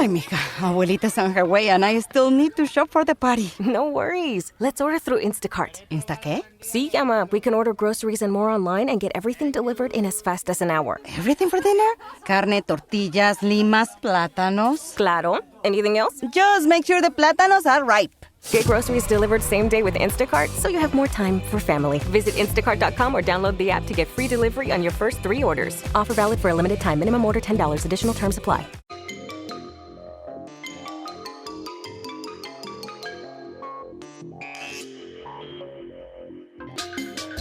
Ay, mija, abuelita's on her way and I still need to shop for the party. No worries. Let's order through Instacart. ¿Insta qué? Sí, llama. We can order groceries and more online and get everything delivered in as fast as an hour. Everything for dinner? Carne, tortillas, limas, plátanos. Claro. Anything else? Just make sure the plátanos are ripe. Get groceries delivered same day with Instacart so you have more time for family. Visit instacart.com or download the app to get free delivery on your first 3 orders. Offer valid for a limited time. Minimum order $10. Additional terms apply.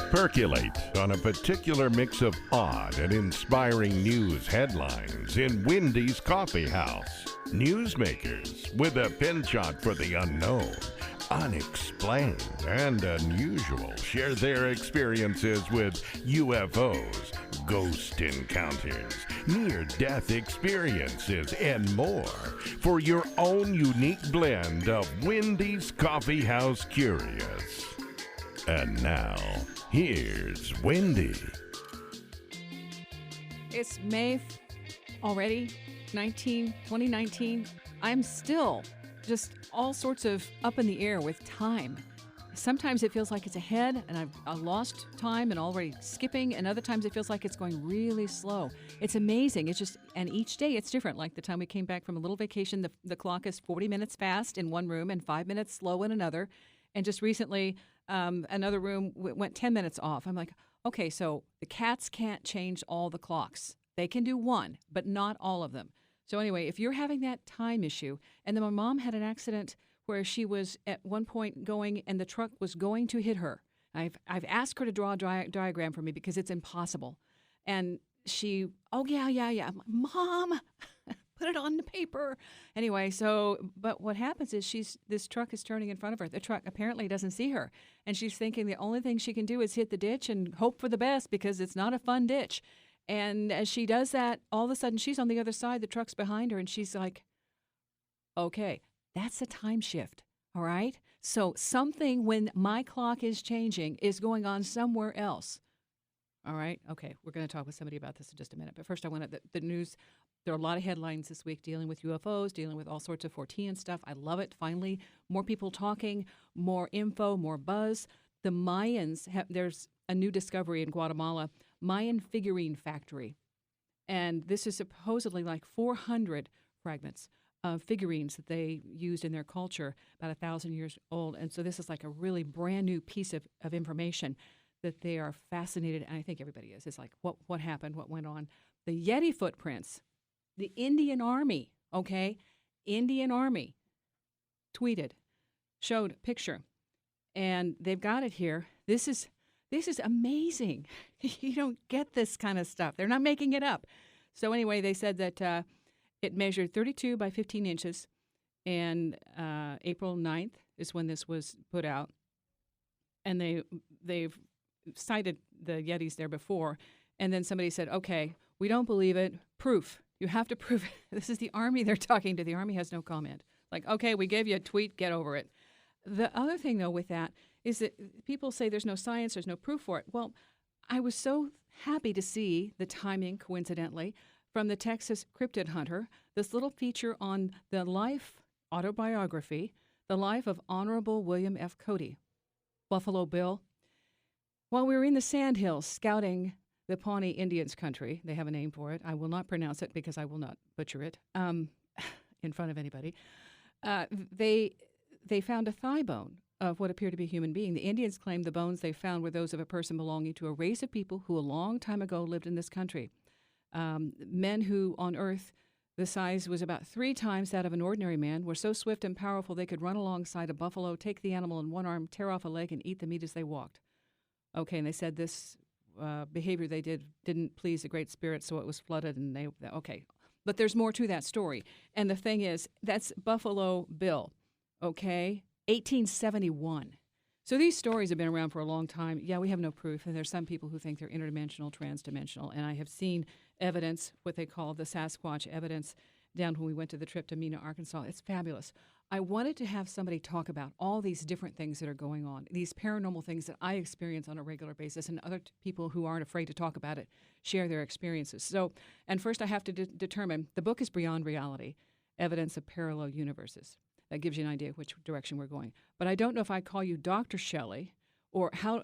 Percolate on a particular mix of odd and inspiring news headlines in Wendy's Coffee House. Newsmakers with a penchant for the unknown, unexplained, and unusual share their experiences with UFOs, ghost encounters, near-death experiences, and more for your own unique blend of Wendy's Coffee House Curious. And now, here's Wendy. It's May already, 2019. I'm still just all sorts of up in the air with time. Sometimes it feels like it's ahead and I've lost time and already skipping, and other times it feels like it's going really slow. It's amazing. It's just, and each day it's different. Like the time we came back from a little vacation, the clock is 40 minutes fast in one room and 5 minutes slow in another. And just recently, another room went 10 minutes off. I'm like, okay, so the cats can't change all the clocks. They can do one, but not all of them. So anyway, if you're having that time issue, and then my mom had an accident where she was at one point going, and the truck was going to hit her. I've asked her to draw a diagram for me because it's impossible. And she, oh, yeah. I'm like, Mom, put it on the paper. Anyway, but what happens is this truck is turning in front of her. The truck apparently doesn't see her. And she's thinking the only thing she can do is hit the ditch and hope for the best because it's not a fun ditch. And as she does that, all of a sudden she's on the other side, the truck's behind her, and she's like, okay, that's a time shift, all right? So something when my clock is changing is going on somewhere else. All right? Okay, we're going to talk with somebody about this in just a minute. But first I want the news. There are a lot of headlines this week dealing with UFOs, dealing with all sorts of Fortean stuff. I love it. Finally, more people talking, more info, more buzz. The Mayans, there's a new discovery in Guatemala, Mayan figurine factory. And this is supposedly like 400 fragments of figurines that they used in their culture, about 1,000 years old. And so this is like a really brand new piece of information that they are fascinated, and I think everybody is. It's like, what happened, what went on. The Yeti footprints, the Indian Army, Indian Army tweeted, showed a picture, and they've got it here. This is amazing. You don't get this kind of stuff. They're not making it up. So anyway, they said that it measured 32 by 15 inches, and April 9th is when this was put out. And they've cited the Yetis there before, and then somebody said, okay, we don't believe it. Proof. You have to prove it. This is the Army they're talking to. The Army has no comment. Like, okay, we gave you a tweet, get over it. The other thing, though, with that is that people say there's no science, there's no proof for it. Well, I was so happy to see the timing, coincidentally, from the Texas cryptid hunter, this little feature on the life autobiography, the life of Honorable William F. Cody, Buffalo Bill. While we were in the Sandhills scouting the Pawnee Indians country, they have a name for it. I will not pronounce it because I will not butcher it in front of anybody. They found a thigh bone of what appeared to be a human being. The Indians claimed the bones they found were those of a person belonging to a race of people who a long time ago lived in this country. Men who on Earth, the size was about 3 times that of an ordinary man, were so swift and powerful they could run alongside a buffalo, take the animal in one arm, tear off a leg, and eat the meat as they walked. Okay, and they said this behavior they didn't please the Great Spirit, so it was flooded, and okay. But there's more to that story. And the thing is, that's Buffalo Bill, okay? 1871. So these stories have been around for a long time. Yeah, we have no proof, and there's some people who think they're interdimensional, transdimensional, and I have seen evidence, what they call the Sasquatch evidence, down when we went to the trip to Mena, Arkansas. It's fabulous. I wanted to have somebody talk about all these different things that are going on, these paranormal things that I experience on a regular basis, and other people who aren't afraid to talk about it share their experiences. So, and first I have to determine, the book is beyond reality. evidence of parallel universes. That gives you an idea which direction we're going. But I don't know if I call you Dr. Shelley or how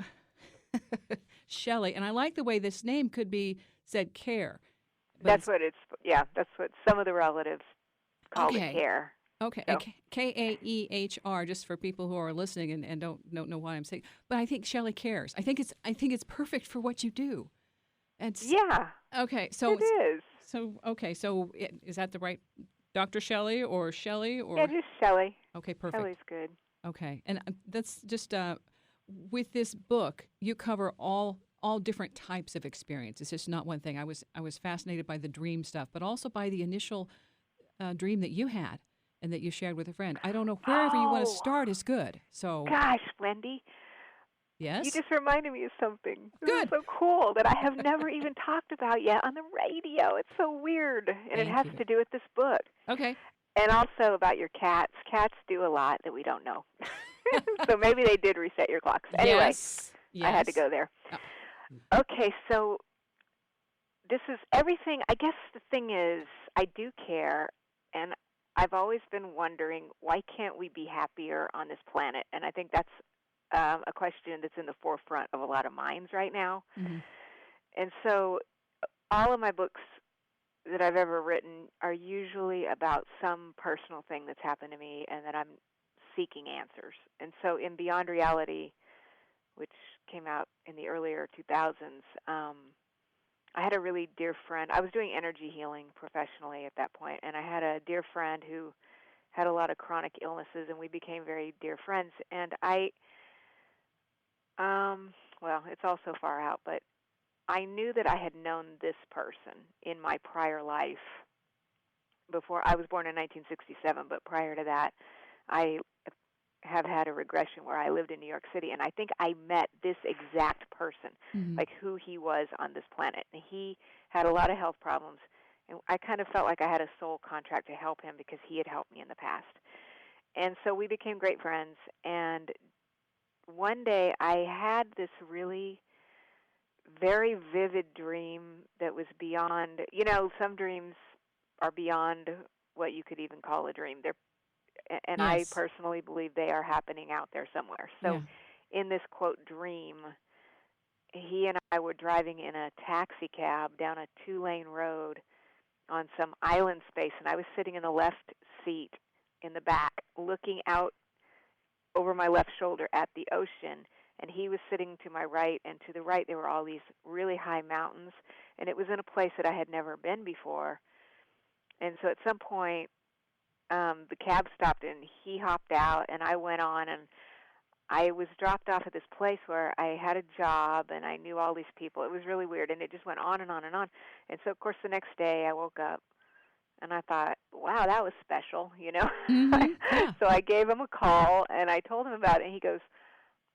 Shelley. And I like the way this name could be said care. That's what some of the relatives call it, care. Okay, So. Kaehr, just for people who are listening and don't know what I'm saying. But I think Shelley cares. I think it's perfect for what you do. Yeah. Okay, so it is. So is that the right Dr. Shelley or Shelley or? Yeah, just Shelley. Okay, perfect. Shelley's good. Okay, and that's just with this book, you cover all different types of experience. It's just not one thing. I was fascinated by the dream stuff, but also by the initial dream that you had and that you shared with a friend. I don't know, wherever you want to start is good. So, gosh, Wendy. Yes? You just reminded me of something. Good. This is so cool that I have never even talked about yet on the radio. It's so weird, and it has to do with this book. Okay. And also about your cats. Cats do a lot that we don't know. So maybe they did reset your clocks. Anyway, Yes. I had to go there. Oh. Okay, so this is everything. I guess the thing is, I do care, and I've always been wondering, why can't we be happier on this planet? And I think that's a question that's in the forefront of a lot of minds right now. Mm-hmm. And so all of my books that I've ever written are usually about some personal thing that's happened to me and that I'm seeking answers. And so in Beyond Reality, which came out in the earlier 2000s, I had a really dear friend. I was doing energy healing professionally at that point, and I had a dear friend who had a lot of chronic illnesses, and we became very dear friends. And well, it's all so far out, but I knew that I had known this person in my prior life before. I was born in 1967, but prior to that, I have had a regression where I lived in New York City, and I think I met this exact person, like who he was on this planet. And he had a lot of health problems, and I kind of felt like I had a soul contract to help him because he had helped me in the past. And so we became great friends, and one day I had this really very vivid dream that was beyond, some dreams are beyond what you could even call a dream. And Yes. I personally believe they are happening out there somewhere. So in this, quote, dream, he and I were driving in a taxi cab down a 2-lane road on some island space, and I was sitting in the left seat in the back looking out over my left shoulder at the ocean, and he was sitting to my right, and to the right there were all these really high mountains, and it was in a place that I had never been before. And so at some point, the cab stopped, and he hopped out, and I went on, and I was dropped off at this place where I had a job, and I knew all these people. It was really weird, and it just went on and on and on. And so, of course, the next day I woke up, and I thought, wow, that was special, So I gave him a call, and I told him about it, and he goes,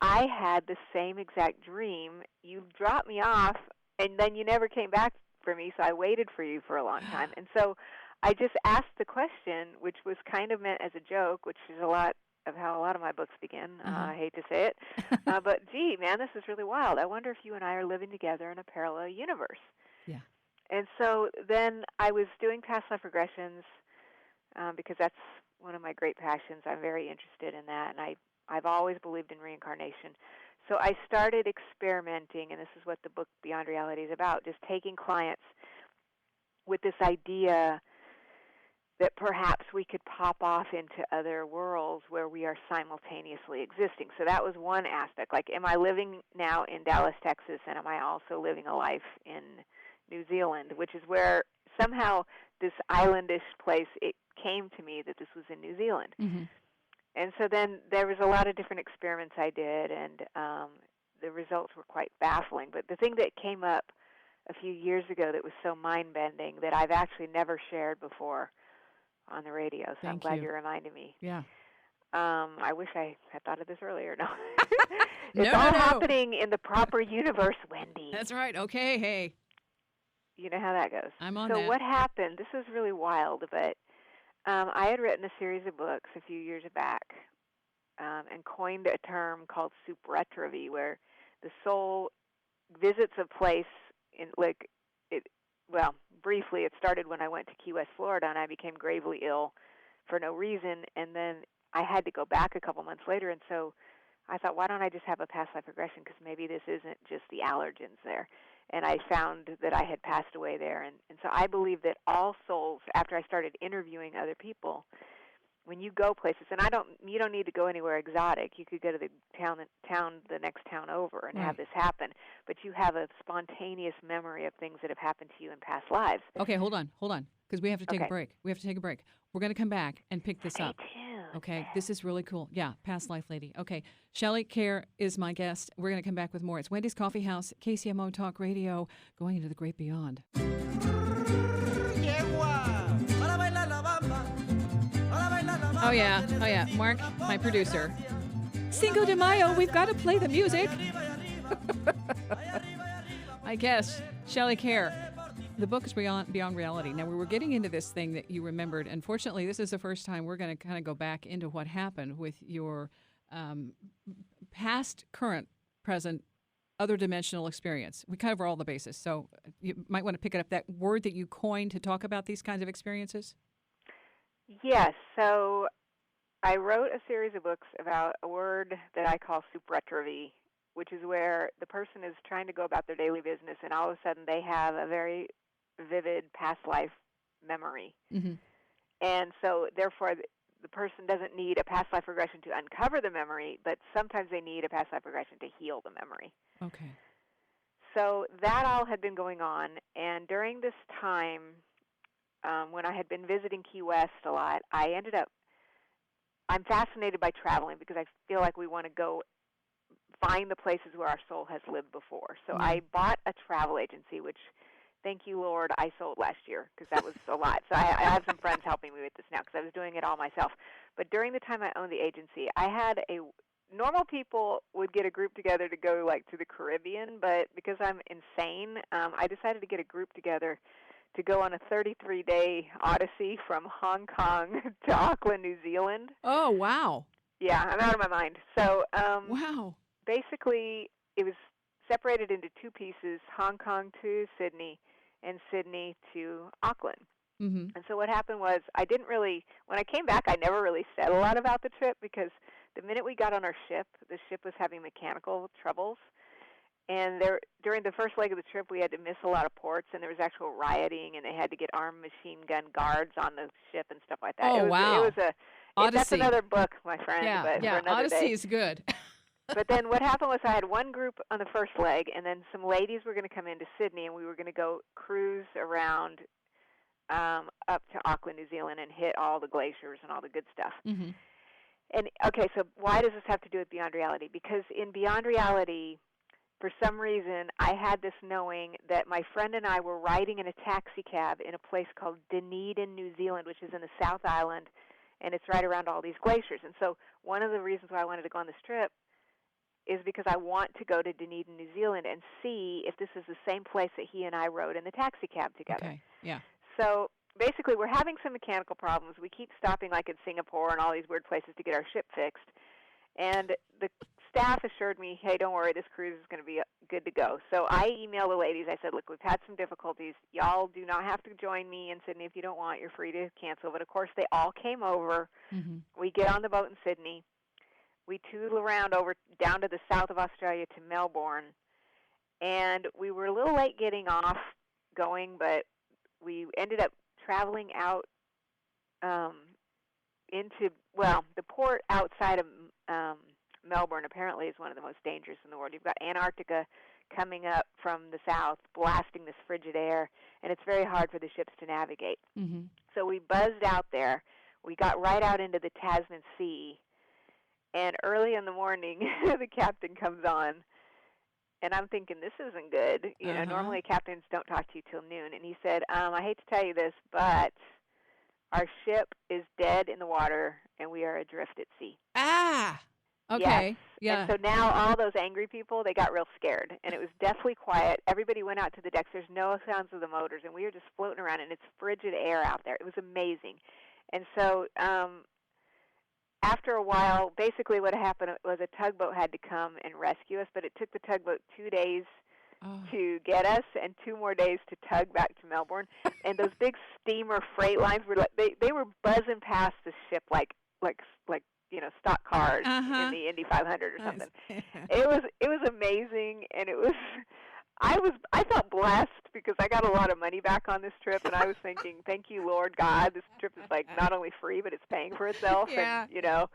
I had the same exact dream. You dropped me off, and then you never came back for me, so I waited for you for a long time. And so I just asked the question, which was kind of meant as a joke, which is a lot of how a lot of my books begin. I hate to say it. But, gee, man, this is really wild. I wonder if you and I are living together in a parallel universe. Yeah. And so then I was doing past life regressions because that's one of my great passions. I'm very interested in that, and I've always believed in reincarnation. So I started experimenting, and this is what the book Beyond Reality is about, just taking clients with this idea that perhaps we could pop off into other worlds where we are simultaneously existing. So that was one aspect. Like, am I living now in Dallas, Texas, and am I also living a life in New Zealand, which is where somehow this islandish place, it came to me that this was in New Zealand. Mm-hmm. And so then there was a lot of different experiments I did, and the results were quite baffling. But the thing that came up a few years ago that was so mind-bending that I've actually never shared before on the radio, so I'm glad you reminded me. Yeah. I wish I had thought of this earlier. No. It's all happening in the proper universe, Wendy. That's right. Okay, hey. You know how that goes. I'm on that. that. So what happened, this is really wild, but I had written a series of books a few years back and coined a term called supretravy, where the soul visits a place in, briefly, it started when I went to Key West, Florida, and I became gravely ill for no reason, and then I had to go back a couple months later, and so I thought, why don't I just have a past life regression, because maybe this isn't just the allergens there. And I found that I had passed away there, and so I believe that all souls, after I started interviewing other people, when you go places, and you don't need to go anywhere exotic. You could go to the the next town over and have this happen. But you have a spontaneous memory of things that have happened to you in past lives. Okay, hold on, because we have to take a break. We're going to come back and pick this up. Okay, this is really cool. Yeah, past life lady. Okay, Shelley Kerr is my guest. We're going to come back with more. It's Wendy's Coffee House, KCMO Talk Radio, going into the great beyond. Oh yeah. Mark, my producer. Cinco de Mayo, we've got to play the music. I guess. Shelley Kerr. The book is Beyond Reality. Now, we were getting into this thing that you remembered. Unfortunately, this is the first time we're going to kind of go back into what happened with your past, current, present, other dimensional experience. We cover all the bases. So you might want to pick it up, that word that you coined to talk about these kinds of experiences. Yes. So I wrote a series of books about a word that I call supretravie, which is where the person is trying to go about their daily business, and all of a sudden they have a very vivid past life memory. Mm-hmm. And so therefore the person doesn't need a past life regression to uncover the memory, but sometimes they need a past life regression to heal the memory. Okay. So that all had been going on, and during this time, when I had been visiting Key West a lot, I'm fascinated by traveling because I feel like we want to go find the places where our soul has lived before. So I bought a travel agency, which, thank you, Lord, I sold last year because that was a lot. So I have some friends helping me with this now because I was doing it all myself. But during the time I owned the agency, I had normal people would get a group together to go like to the Caribbean, but because I'm insane, I decided to get a group together to go on a 33-day odyssey from Hong Kong to Auckland, New Zealand. Oh, wow. Yeah, I'm out of my mind. So wow. Basically, it was separated into two pieces, Hong Kong to Sydney and Sydney to Auckland. Mm-hmm. And so what happened was when I came back, I never really said a lot about the trip because the minute we got on our ship, the ship was having mechanical troubles. And during the first leg of the trip, we had to miss a lot of ports, and there was actual rioting, and they had to get armed machine gun guards on the ship and stuff like that. Wow. That's another book, my friend. Yeah, but for another Odyssey day. is good. But then what happened was I had one group on the first leg, and then some ladies were going to come into Sydney, and we were going to go cruise around up to Auckland, New Zealand, and hit all the glaciers and all the good stuff. Mm-hmm. And okay, so why does this have to do with Beyond Reality? Because in Beyond Reality, for some reason, I had this knowing that my friend and I were riding in a taxi cab in a place called Dunedin, New Zealand, which is in the South Island, and it's right around all these glaciers. And so one of the reasons why I wanted to go on this trip is because I want to go to Dunedin, New Zealand, and see if this is the same place that he and I rode in the taxi cab together. Okay, yeah. So basically, we're having some mechanical problems. We keep stopping, like in Singapore and all these weird places, to get our ship fixed. And the staff assured me, hey, don't worry, this cruise is going to be good to go. So I emailed the ladies. I said, look, we've had some difficulties. Y'all do not have to join me in Sydney if you don't want. You're free to cancel. But, of course, they all came over. Mm-hmm. We get on the boat in Sydney. We tootle around over down to the south of Australia to Melbourne. And we were a little late getting off going, but we ended up traveling out into, the port outside of Melbourne apparently is one of the most dangerous in the world. You've got Antarctica coming up from the south, blasting this frigid air, and it's very hard for the ships to navigate. Mm-hmm. So we buzzed out there. We got right out into the Tasman Sea, and early in the morning, the captain comes on, and I'm thinking, this isn't good. You know, normally captains don't talk to you till noon. And he said, I hate to tell you this, but our ship is dead in the water, and we are adrift at sea. Ah, okay. Yes. Yeah. And so now all those angry people, they got real scared, and it was deathly quiet. Everybody went out to the decks. There's no sounds of the motors, and we were just floating around, and it's frigid air out there. It was amazing. And so after a while, basically what happened was a tugboat had to come and rescue us, but it took the tugboat 2 days to get us, and 2 more days to tug back to Melbourne. And those big steamer freight lines were like they were buzzing past the ship like stock cars in the Indy 500 or something. It was amazing, and I felt blessed because I got a lot of money back on this trip, and I was thinking, thank you, Lord God. This trip is like not only free, but it's paying for itself. Yeah. And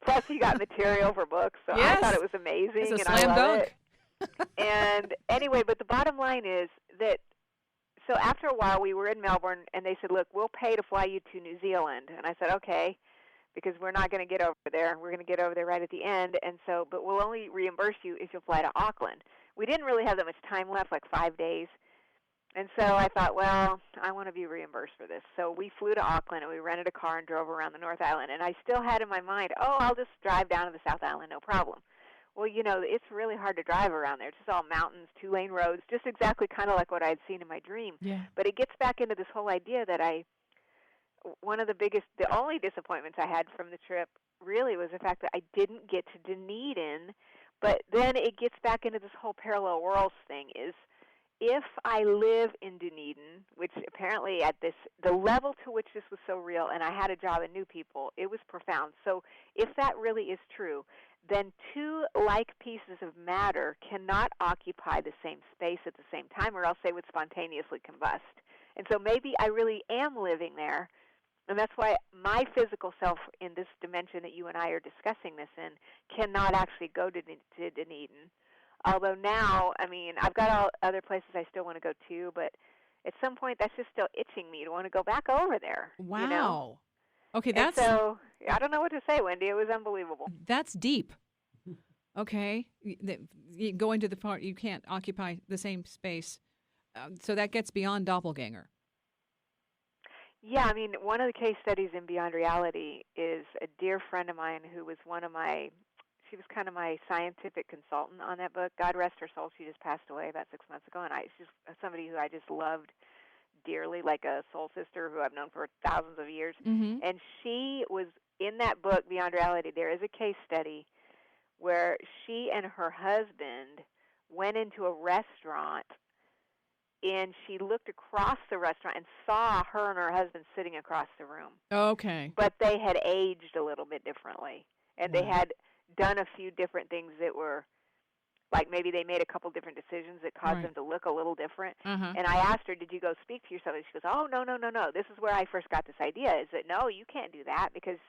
plus you got material for books, so I thought it was amazing. It's a and slam I love dunk. it. And anyway, but the bottom line is that. So after a while, we were in Melbourne, and they said, "Look, we'll pay to fly you to New Zealand." And I said, "Okay." Because we're not going to get over there. We're going to get over there right at the end, but we'll only reimburse you if you'll fly to Auckland. We didn't really have that much time left, like 5 days. And so I thought, well, I want to be reimbursed for this. So we flew to Auckland, and we rented a car and drove around the North Island. And I still had in my mind, I'll just drive down to the South Island, no problem. Well, it's really hard to drive around there. It's just all mountains, 2-lane roads, just exactly kind of like what I had seen in my dream. Yeah. But it gets back into this whole idea that the only disappointments I had from the trip really was the fact that I didn't get to Dunedin. But then it gets back into this whole parallel worlds thing is if I live in Dunedin, which apparently the level to which this was so real, and I had a job and knew people, it was profound. So if that really is true, then 2 like pieces of matter cannot occupy the same space at the same time, or else they would spontaneously combust. And so maybe I really am living there. And that's why my physical self in this dimension that you and I are discussing this in cannot actually go to Dunedin. Although now, I've got all other places I still want to go to, but at some point that's just still itching me to want to go back over there. Wow. Okay, so I don't know what to say, Wendy. It was unbelievable. That's deep. Okay. You go into the part, you can't occupy the same space. So that gets beyond doppelganger. Yeah, one of the case studies in Beyond Reality is a dear friend of mine who was she was kind of my scientific consultant on that book. God rest her soul, she just passed away about 6 months ago, and she's somebody who I just loved dearly, like a soul sister who I've known for thousands of years. Mm-hmm. And she was, in that book, Beyond Reality, there is a case study where she and her husband went into a restaurant, and she looked across the restaurant and saw her and her husband sitting across the room. Okay. But they had aged a little bit differently. And they had done a few different things that were, like maybe they made a couple different decisions that caused them to look a little different. Uh-huh. And I asked her, did you go speak to yourself? And she goes, oh, no. This is where I first got this idea, is that, no, you can't do that because,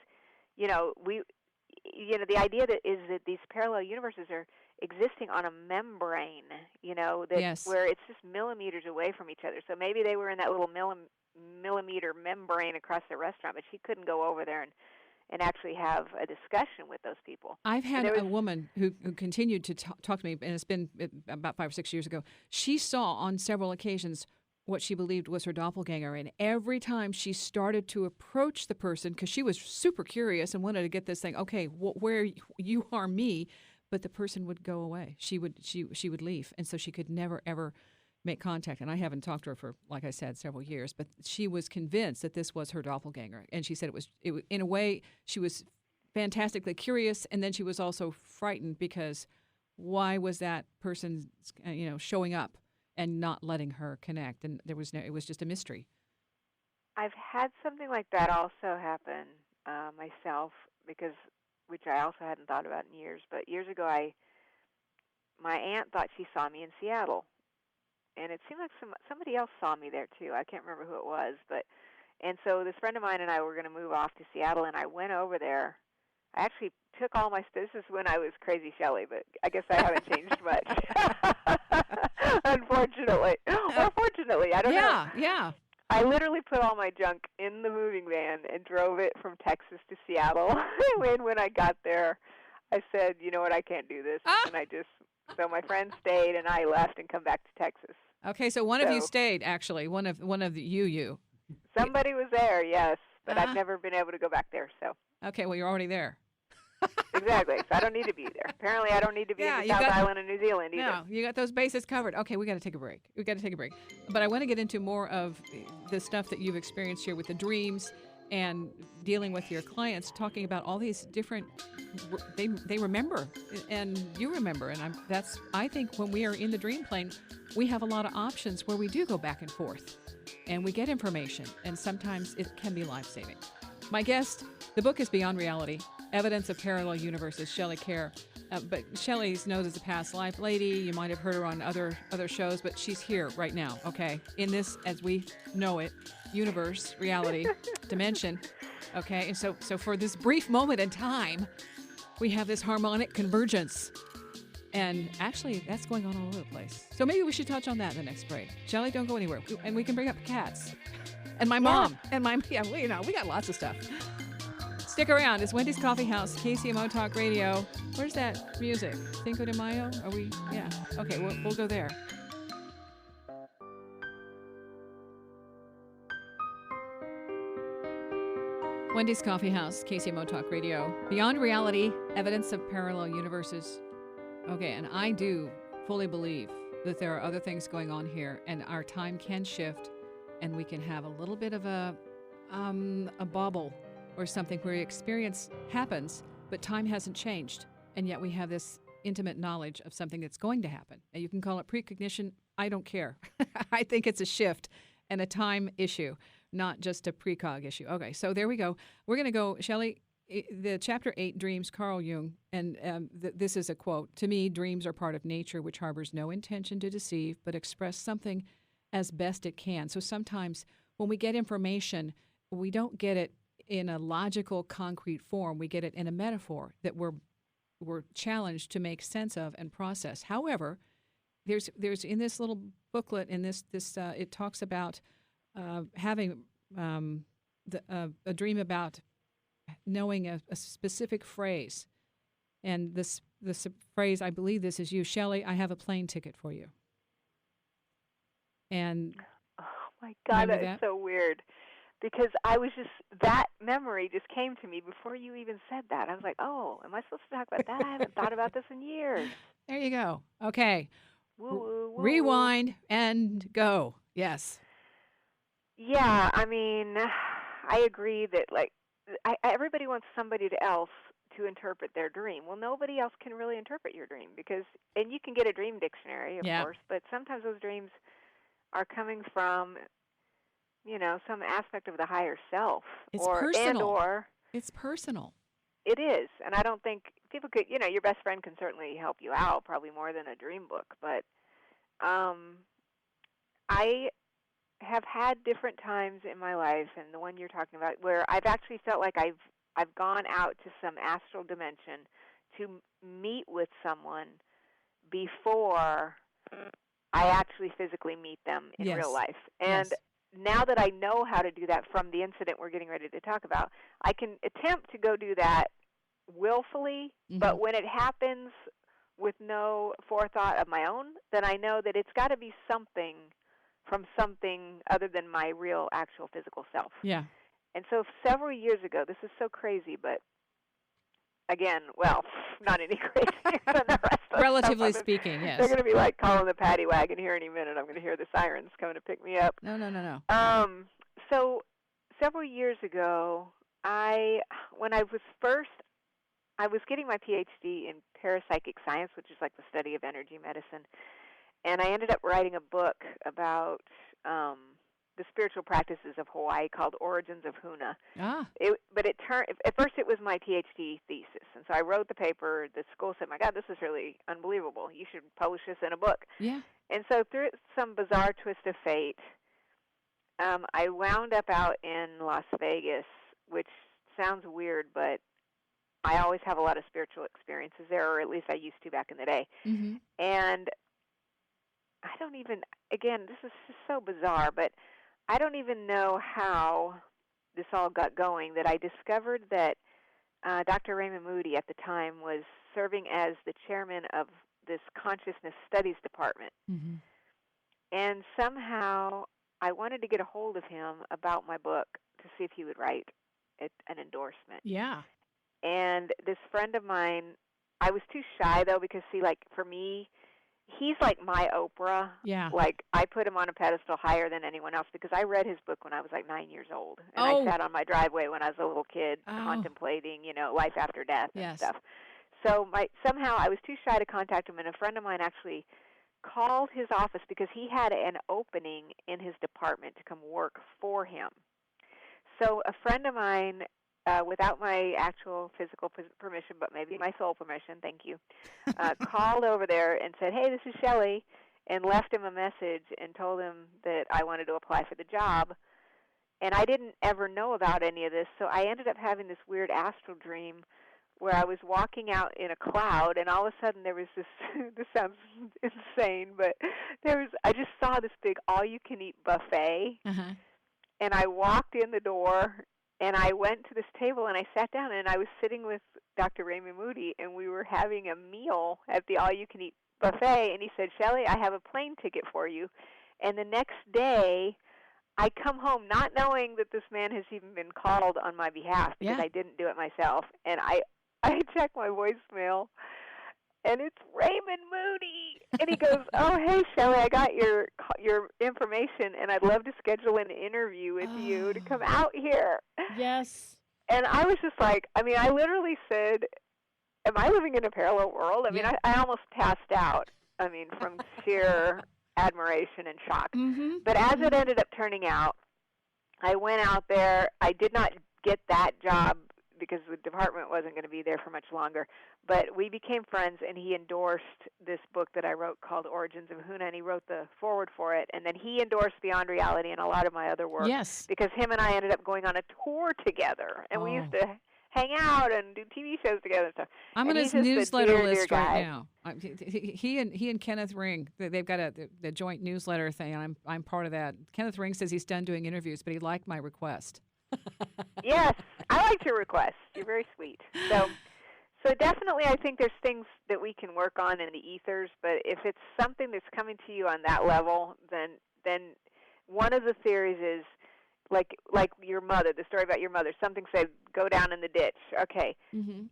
the idea is that these parallel universes are existing on a membrane, where it's just millimeters away from each other. So maybe they were in that little millimeter membrane across the restaurant, but she couldn't go over there and actually have a discussion with those people. I've had a woman who continued to talk to me, and it's been about 5 or 6 years ago. She saw on several occasions what she believed was her doppelganger, and every time she started to approach the person, because she was super curious and wanted to get this thing, okay, where you are me, but the person would go away. She would leave, and so she could never, ever make contact. And I haven't talked to her for, like I said, several years, but she was convinced that this was her doppelganger. And she said it was in a way, she was fantastically curious, and then she was also frightened because why was that person, showing up and not letting her connect? And it was just a mystery. I've had something like that also happen myself, which I also hadn't thought about in years. But years ago, my aunt thought she saw me in Seattle. And it seemed like somebody else saw me there, too. I can't remember who it was. And so this friend of mine and I were going to move off to Seattle, and I went over there. I actually took all my stuff. This is when I was crazy Shelley, but I guess I haven't changed much. Unfortunately. Or fortunately, I don't know. Yeah. I literally put all my junk in the moving van and drove it from Texas to Seattle. And when I got there, I said, you know what, I can't do this. And so my friend stayed, and I left and come back to Texas. Okay, so one of you stayed, actually. One of you. Somebody was there, yes, but I've never been able to go back there. So. Okay, well, you're already there. Exactly. So I don't need to be there. Apparently, I don't need to be in the South Island of New Zealand either. No, you got those bases covered. Okay, we got to take a break. But I want to get into more of the stuff that you've experienced here with the dreams and dealing with your clients, talking about all these different, they remember, and you remember, and I think when we are in the dream plane, we have a lot of options where we do go back and forth, and we get information, and sometimes it can be life-saving. My guest, the book is Beyond Reality, Evidence of Parallel Universes, Shelley Kerr. But Shelley's known as a past life lady. You might have heard her on other shows, but she's here right now, okay? In this, as we know it, universe, reality, dimension, okay? And so for this brief moment in time, we have this harmonic convergence. And actually, that's going on all over the place. So maybe we should touch on that in the next break. Shelley, don't go anywhere. And we can bring up cats. And my mom. And we got lots of stuff. Stick around. It's Wendy's Coffee House, KCMO Talk Radio. Where's that music? Cinco de Mayo? Are we? Yeah. Okay, we'll go there. Wendy's Coffee House, KCMO Talk Radio. Beyond Reality, Evidence of Parallel Universes. Okay, and I do fully believe that there are other things going on here, and our time can shift, and we can have a little bit of a bobble or something where experience happens, but time hasn't changed. And yet we have this intimate knowledge of something that's going to happen. And you can call it precognition. I don't care. I think it's a shift and a time issue, not just a precog issue. Okay, so there we go. We're going to go, Shelley, the chapter 8, Dreams, Carl Jung, and this is a quote. To me, dreams are part of nature which harbors no intention to deceive, but express something as best it can. So sometimes when we get information, we don't get it in a logical, concrete form. We get it in a metaphor that we're challenged to make sense of and process. However, there's in this little booklet, in this it talks about having a dream about knowing a specific phrase, and this phrase, I believe this is you, Shelley. I have a plane ticket for you. And oh my God, that is so weird. Because that memory just came to me before you even said that. I was like, oh, am I supposed to talk about that? I haven't thought about this in years. There you go. Okay. Woo-woo, rewind and go. Yes. Yeah, I mean, I agree that, everybody wants somebody else to interpret their dream. Well, nobody else can really interpret your dream and you can get a dream dictionary, of course, but sometimes those dreams are coming from some aspect of the higher self. It's personal. It's personal. It is. And I don't think people could, your best friend can certainly help you out, probably more than a dream book. But I have had different times in my life, and the one you're talking about, where I've actually felt like I've gone out to some astral dimension to meet with someone before I actually physically meet them in real life. And now that I know how to do that from the incident we're getting ready to talk about, I can attempt to go do that willfully, but when it happens with no forethought of my own, then I know that it's got to be something from something other than my real, actual physical self. Yeah. And so several years ago, this is so crazy, but again, well, not any crazier than the rest of relatively speaking, yes. They're going to be like calling the paddy wagon here any minute. I'm going to hear the sirens coming to pick me up. No. So several years ago, when I was getting my PhD in parapsychic science, which is like the study of energy medicine, and I ended up writing a book about the spiritual practices of Hawaii called Origins of Huna. But it turned, at first it was my PhD thesis. And so I wrote the paper. The school said, my God, this is really unbelievable. You should publish this in a book. Yeah. And so through some bizarre twist of fate, I wound up out in Las Vegas, which sounds weird, but I always have a lot of spiritual experiences there, or at least I used to back in the day. Mm-hmm. And I don't even, again, this is just so bizarre, but I don't even know how this all got going, that I discovered that Dr. Raymond Moody at the time was serving as the chairman of this consciousness studies department. Mm-hmm. And somehow I wanted to get a hold of him about my book to see if he would write an endorsement. Yeah. And this friend of mine, I was too shy, though, because, see, like, for me, he's like my Oprah. Yeah. Like, I put him on a pedestal higher than anyone else because I read his book when I was like 9 years old. And I sat on my driveway when I was a little kid contemplating, life after death and stuff. So somehow I was too shy to contact him, and a friend of mine actually called his office because he had an opening in his department to come work for him. So a friend of mine, without my actual physical permission, but maybe my soul permission, thank you, called over there and said, "Hey, this is Shelley," and left him a message and told him that I wanted to apply for the job. And I didn't ever know about any of this, so I ended up having this weird astral dream where I was walking out in a cloud, and all of a sudden there was this, this sounds insane, but I just saw this big all-you-can-eat buffet. And I walked in the door, and I went to this table, and I sat down, and I was sitting with Dr. Raymond Moody, and we were having a meal at the all-you-can-eat buffet, and he said, "Shelley, I have a plane ticket for you." And the next day, I come home not knowing that this man has even been called on my behalf because I didn't do it myself. And I checked my voicemail, and it's Raymond Moody. And he goes, "Oh, hey, Shelley, I got your information, and I'd love to schedule an interview with you to come out here." Yes. And I was just like, I literally said, am I living in a parallel world? I almost passed out, from sheer admiration and shock. But as it ended up turning out, I went out there. I did not get that job because the department wasn't going to be there for much longer. But we became friends, and he endorsed this book that I wrote called Origins of Huna, and he wrote the foreword for it. And then he endorsed Beyond Reality and a lot of my other work. Yes. Because him and I ended up going on a tour together, and we used to hang out and do TV shows together and stuff. I'm on his newsletter list right now. He and Kenneth Ring, they've got the joint newsletter thing, and I'm part of that. Kenneth Ring says he's done doing interviews, but he liked my request. Yes, I liked your request. You're very sweet. So definitely I think there's things that we can work on in the ethers, but if it's something that's coming to you on that level, then one of the theories is, like your mother, the story about your mother, something said, go down in the ditch. Okay.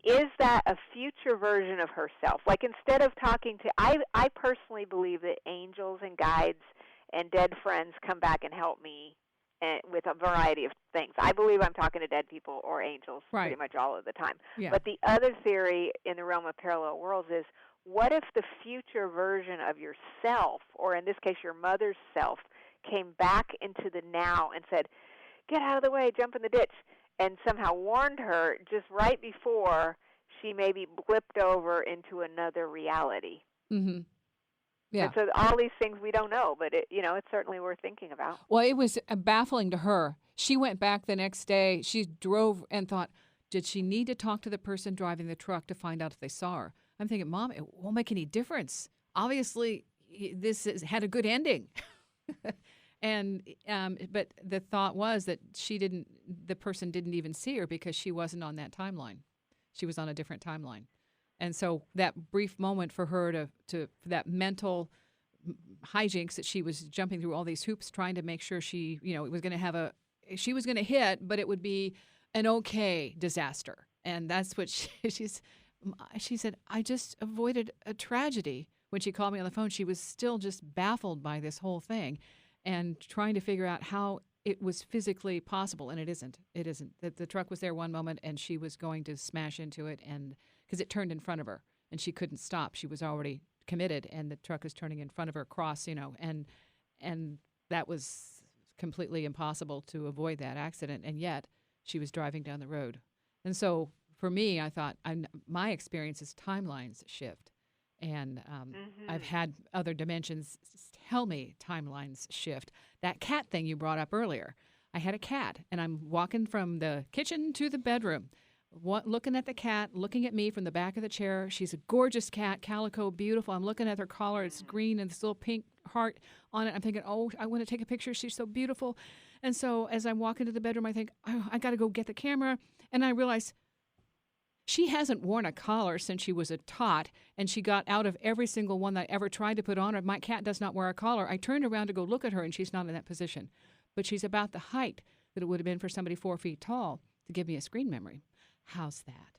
Is that a future version of herself? Like, instead of talking to, I personally believe that angels and guides and dead friends come back and help me with a variety of things. I believe I'm talking to dead people or angels pretty much all of the time. Yeah. But the other theory in the realm of parallel worlds is, what if the future version of yourself, or in this case your mother's self, came back into the now and said, "Get out of the way, jump in the ditch," and somehow warned her just right before she maybe blipped over into another reality. Yeah. And so all these things we don't know, but it's certainly worth thinking about. Well, it was baffling to her. She went back the next day. She drove and thought, did she need to talk to the person driving the truck to find out if they saw her? I'm thinking, Mom, it won't make any difference. Obviously, this had a good ending. And but the thought was that the person didn't even see her because she wasn't on that timeline. She was on a different timeline. And so that brief moment for her for that mental hijinks that she was jumping through all these hoops trying to make sure she was going to she was going to hit, but it would be an okay disaster. And that's what she said, I just avoided a tragedy. When she called me on the phone, she was still just baffled by this whole thing and trying to figure out how it was physically possible. And it isn't. It isn't. The truck was there one moment and she was going to smash into it, and because it turned in front of her and she couldn't stop. She was already committed, and the truck was turning in front of her across, and that was completely impossible to avoid that accident. And yet she was driving down the road. And so for me, I thought my experience is timelines shift. And I've had other dimensions tell me timelines shift. That cat thing you brought up earlier, I had a cat, and I'm walking from the kitchen to the bedroom, looking at the cat, looking at me from the back of the chair. She's a gorgeous cat, calico, beautiful. I'm looking at her collar. It's green and this little pink heart on it. I'm thinking, oh, I want to take a picture. She's so beautiful. And so as I walk into the bedroom, I think, oh, I got to go get the camera. And I realize she hasn't worn a collar since she was a tot, and she got out of every single one that I ever tried to put on her. My cat does not wear a collar. I turned around to go look at her, and she's not in that position. But she's about the height that it would have been for somebody 4 feet tall to give me a screen memory. How's that?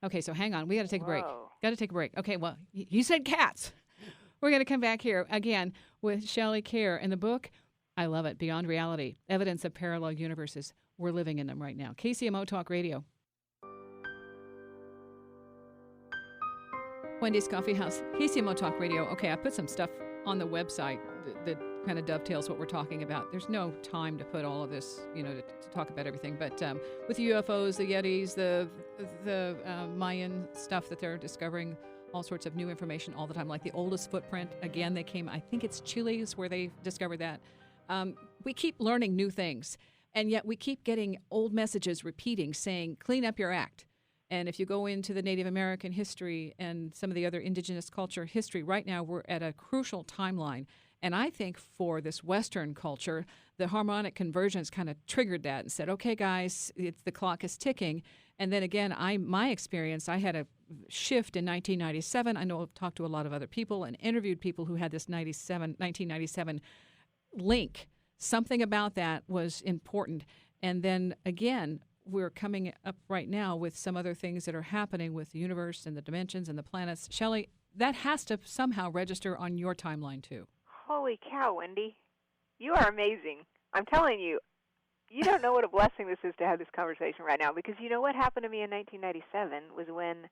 Okay, so hang on. We got to take a break. Got to take a break. Okay, well, you said cats. We're going to come back here again with Shelley Kerr and the book. I love it. Beyond Reality, Evidence of Parallel Universes. We're living in them right now. KCMO Talk Radio. Wendy's Coffee House, KCMO Talk Radio. Okay, I put some stuff on the website that kind of dovetails what we're talking about. There's no time to put all of this, to talk about everything. But with the UFOs, the Yetis, the Mayan stuff that they're discovering, all sorts of new information all the time, like the oldest footprint. Again, they came, I think it's Chile's where they discovered that. We keep learning new things, and yet we keep getting old messages repeating, saying, clean up your act. And if you go into the Native American history and some of the other indigenous culture history, right now we're at a crucial timeline. And I think for this Western culture, the harmonic convergence kind of triggered that and said, okay, guys, the clock is ticking. And then again, my experience, I had a shift in 1997. I know I've talked to a lot of other people and interviewed people who had this 1997 link. Something about that was important. And then again, we're coming up right now with some other things that are happening with the universe and the dimensions and the planets. Shelley, that has to somehow register on your timeline too. Holy cow, Wendy. You are amazing. I'm telling you, you don't know what a blessing this is to have this conversation right now, because you know what happened to me in 1997 was when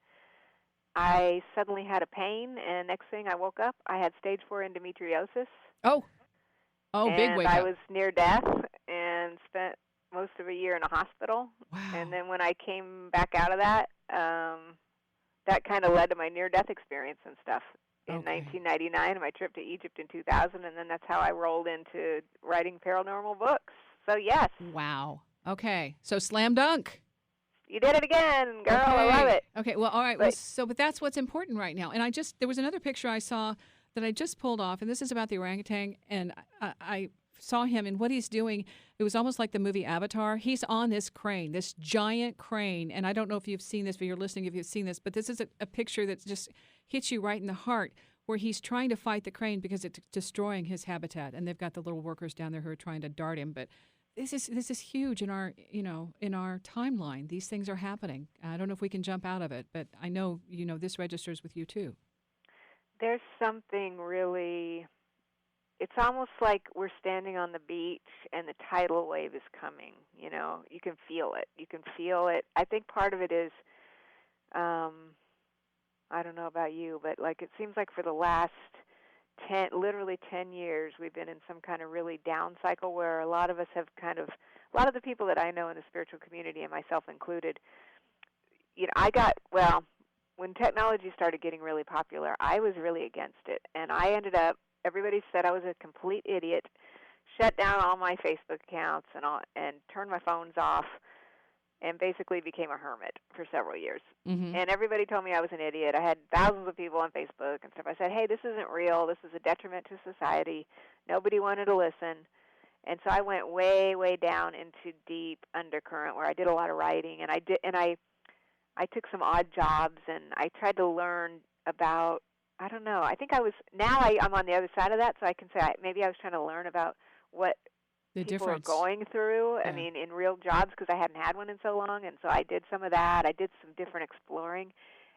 I suddenly had a pain, and next thing I woke up, I had stage 4 endometriosis. Oh, big wake up. I was near death and spent most of a year in a hospital. Wow. And then when I came back out of that, that kind of led to my near-death experience and stuff in 1999, my trip to Egypt in 2000, and then that's how I rolled into writing paranormal books. So, yes. Wow. Okay. So, slam dunk. You did it again, girl. Okay. I love it. Okay. Well, all right. But that's what's important right now. And there was another picture I saw that I just pulled off, and this is about the orangutan, and I saw him, and what he's doing, it was almost like the movie Avatar. He's on this crane, this giant crane, and I don't know if you've seen this, but you're listening if you've seen this, but this is a picture that just hits you right in the heart, where he's trying to fight the crane because it's destroying his habitat, and they've got the little workers down there who are trying to dart him. But this is huge in our timeline. These things are happening. I don't know if we can jump out of it, but I know this registers with you too. There's something really. It's almost like we're standing on the beach and the tidal wave is coming. You can feel it. You can feel it. I think part of it is. I don't know about you, but it seems like for the last 10 years, we've been in some kind of really down cycle where a lot of us have a lot of the people that I know in the spiritual community, and myself included, when technology started getting really popular, I was really against it, and I ended up, everybody said I was a complete idiot, shut down all my Facebook accounts and turned my phones off, and basically became a hermit for several years. Mm-hmm. And everybody told me I was an idiot. I had thousands of people on Facebook and stuff. I said, hey, this isn't real. This is a detriment to society. Nobody wanted to listen. And so I went way, way down into deep undercurrent where I did a lot of writing. And I took some odd jobs, and I tried to learn about, I don't know, I think I'm on the other side of that, so I can say maybe I was trying to learn about what the people difference. are going through, Yeah. I mean, in real jobs, because I hadn't had one in so long, and so I did some of that. I did some different exploring,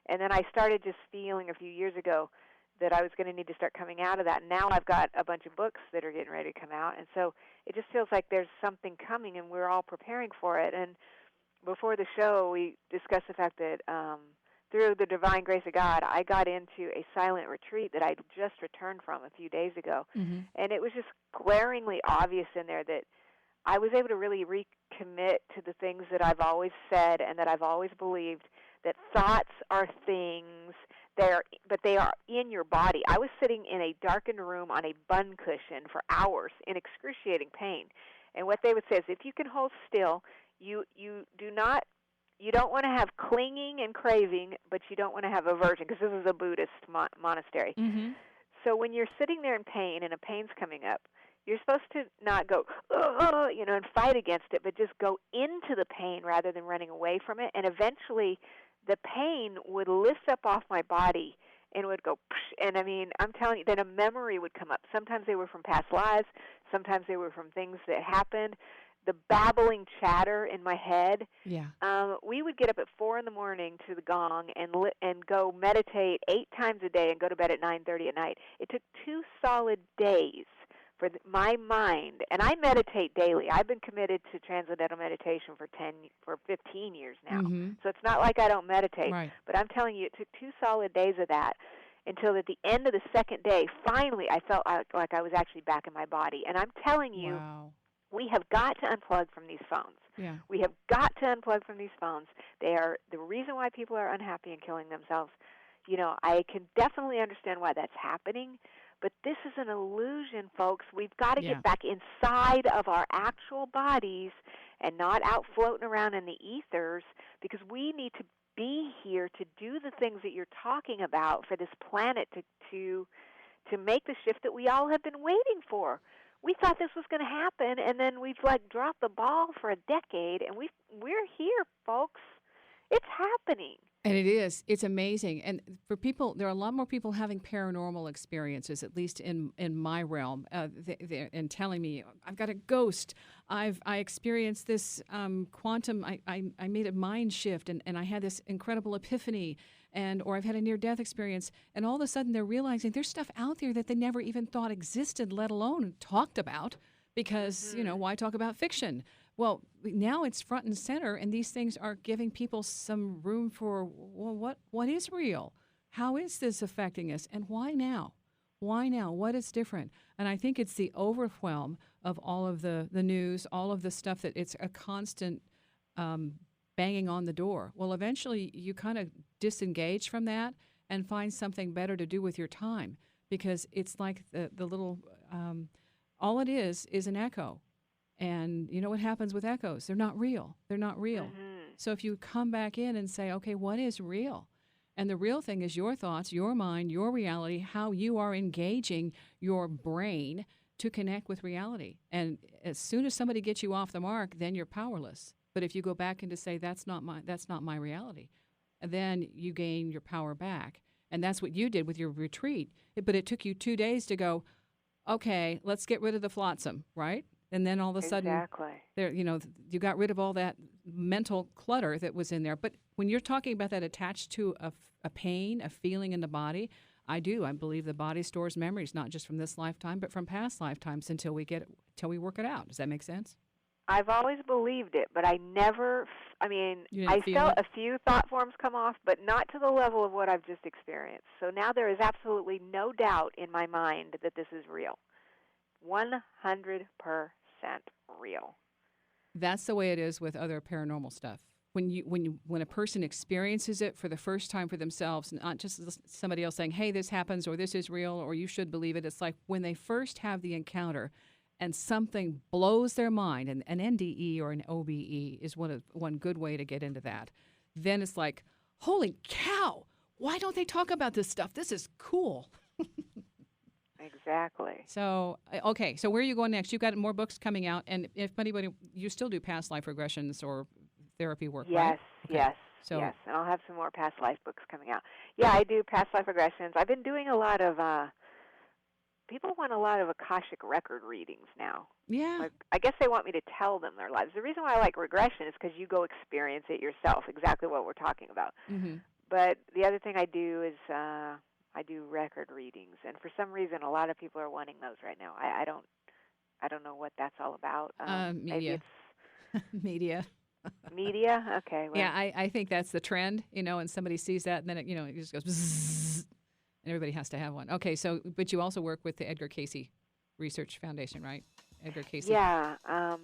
and then I started just feeling a few years ago that I was going to need to start coming out of that, and now I've got a bunch of books that are getting ready to come out, and so it just feels like there's something coming, and we're all preparing for it. And before the show, we discussed the fact that through the divine grace of God, I got into a silent retreat that I just returned from a few days ago. Mm-hmm. And it was just glaringly obvious in there that I was able to really recommit to the things that I've always said and that I've always believed, that thoughts are things, but they are in your body. I was sitting in a darkened room on a bun cushion for hours in excruciating pain. And what they would say is, if you can hold still, you don't want to have clinging and craving, but you don't want to have aversion, because this is a Buddhist monastery. Mm-hmm. So when you're sitting there in pain and a pain's coming up, you're supposed to not go, and fight against it, but just go into the pain rather than running away from it. And eventually the pain would lift up off my body and would go, and I mean, I'm telling you, then a memory would come up. Sometimes they were from past lives. Sometimes they were from things that happened. the babbling chatter in my head. Yeah. We would get up at 4 in the morning to the gong and go meditate 8 times a day and go to bed at 9:30 at night. It took 2 solid days for my mind, and I meditate daily. I've been committed to transcendental meditation for 15 years now. Mm-hmm. So it's not like I don't meditate. Right. But I'm telling you, it took 2 solid days of that until at the end of the second day, finally, I felt like I was actually back in my body. And I'm telling you, Wow. we have got to unplug from these phones. Yeah. We have got to unplug from these phones. They are the reason why people are unhappy and killing themselves. You know, I can definitely understand why that's happening, but this is an illusion, folks. We've got to Yeah. get back inside of our actual bodies and not out floating around in the ethers, because we need to be here to do the things that you're talking about for this planet to make the shift that we all have been waiting for. We thought this was going to happen, and then we've dropped the ball for a decade, and we're here, folks. It's happening. And it is. It's amazing. And for people, there are a lot more people having paranormal experiences, at least in my realm, and telling me, I've got a ghost. I experienced this quantum, I made a mind shift, and I had this incredible epiphany, or I've had a near-death experience. And all of a sudden they're realizing there's stuff out there that they never even thought existed, let alone talked about, because, why talk about fiction? Well, now it's front and center, and these things are giving people some room for, well, what is real? How is this affecting us? And why now? Why now? What is different? And I think it's the overwhelm of all of the news, all of the stuff that it's a constant banging on the door. Well, eventually you kind of disengage from that and find something better to do with your time, because it's like the little, all it is an echo. And you know what happens with echoes? They're not real. They're not real. Mm-hmm. So if you come back in and say, okay, what is real? And the real thing is your thoughts, your mind, your reality, how you are engaging your brain to connect with reality. And as soon as somebody gets you off the mark, then you're powerless. But if you go back and to say, that's not my reality, then you gain your power back. And that's what you did with your retreat. But it took you 2 days to go, okay, let's get rid of the flotsam, right? And then all of a sudden, there, you got rid of all that mental clutter that was in there. But when you're talking about that attached to a pain, a feeling in the body, I believe the body stores memories, not just from this lifetime, but from past lifetimes until we work it out. Does that make sense? I've always believed it, but I felt a few thought forms come off, but not to the level of what I've just experienced. So now there is absolutely no doubt in my mind that this is real. 100% real. That's the way it is with other paranormal stuff. When a person experiences it for the first time for themselves, not just somebody else saying, hey, this happens, or this is real, or you should believe it. It's like when they first have the encounter and something blows their mind, and an NDE or an OBE is one good way to get into that. Then it's like, holy cow, why don't they talk about this stuff? This is cool. Exactly. So, okay, so where are you going next? You've got more books coming out, and if anybody, you still do past life regressions or therapy work, right? Yes, and I'll have some more past life books coming out. Yeah, I do past life regressions. I've been doing a lot of, people want a lot of Akashic record readings now. Yeah. I guess they want me to tell them their lives. The reason why I like regression is because you go experience it yourself, exactly what we're talking about. Mm-hmm. But the other thing I do is I do record readings, and for some reason, a lot of people are wanting those right now. I don't know what that's all about. Media. Maybe it's Media. Media. Okay. Well. Yeah, I think that's the trend, and somebody sees that, and then it just goes, bzzz, and everybody has to have one. Okay, so but you also work with the Edgar Cayce Research Foundation, right? Edgar Cayce. Yeah,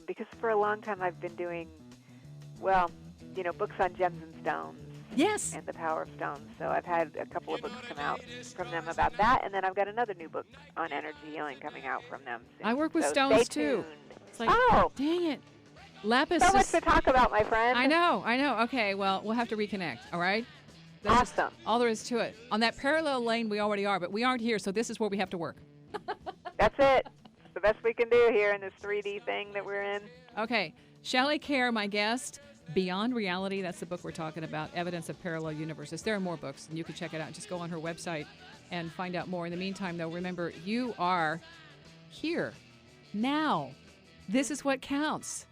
because for a long time I've been doing, books on gems and stones. Yes. And the power of stones. So I've had a couple of books come out from them about that, and then I've got another new book on energy healing coming out from them soon. I work with stones stay too. tuned. It's like, dang it. Lapis So much to talk about, my friend. I know. Okay, well, we'll have to reconnect, all right? That's awesome. All there is to it. On that parallel lane, we already are, but we aren't here, so this is where we have to work. That's it. It's the best we can do here in this 3D thing that we're in. Okay. Shelley Kerr, my guest. Beyond Reality, that's the book we're talking about, Evidence of Parallel Universes. There are more books, and you can check it out. Just go on her website and find out more. In the meantime, though, remember, you are here, now. This is what counts.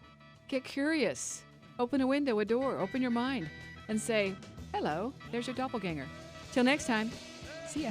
Get curious. Open a window, a door, open your mind, and say, hello, there's your doppelganger. Till next time, see ya.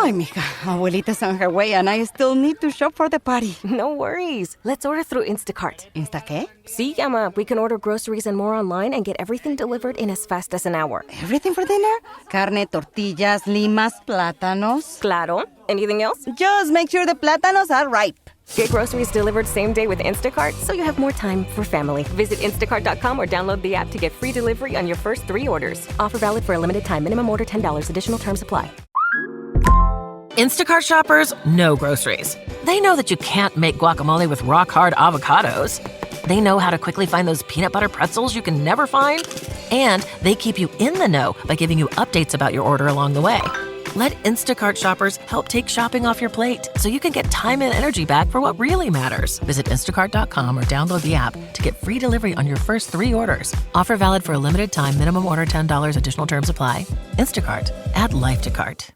Ay, mija, abuelita's on her way and I still need to shop for the party. No worries. Let's order through Instacart. ¿Insta qué? Sí, llama. We can order groceries and more online and get everything delivered in as fast as an hour. Everything for dinner? Carne, tortillas, limas, plátanos. Claro. Anything else? Just make sure the plátanos are ripe. Get groceries delivered same day with Instacart so you have more time for family. Visit instacart.com or download the app to get free delivery on your first 3 orders. Offer valid for a limited time. Minimum order $10. Additional terms apply. Instacart shoppers know groceries. They know that you can't make guacamole with rock-hard avocados. They know how to quickly find those peanut butter pretzels you can never find. And they keep you in the know by giving you updates about your order along the way. Let Instacart shoppers help take shopping off your plate so you can get time and energy back for what really matters. Visit instacart.com or download the app to get free delivery on your first 3 orders. Offer valid for a limited time. Minimum order $10. Additional terms apply. Instacart. Add life to cart.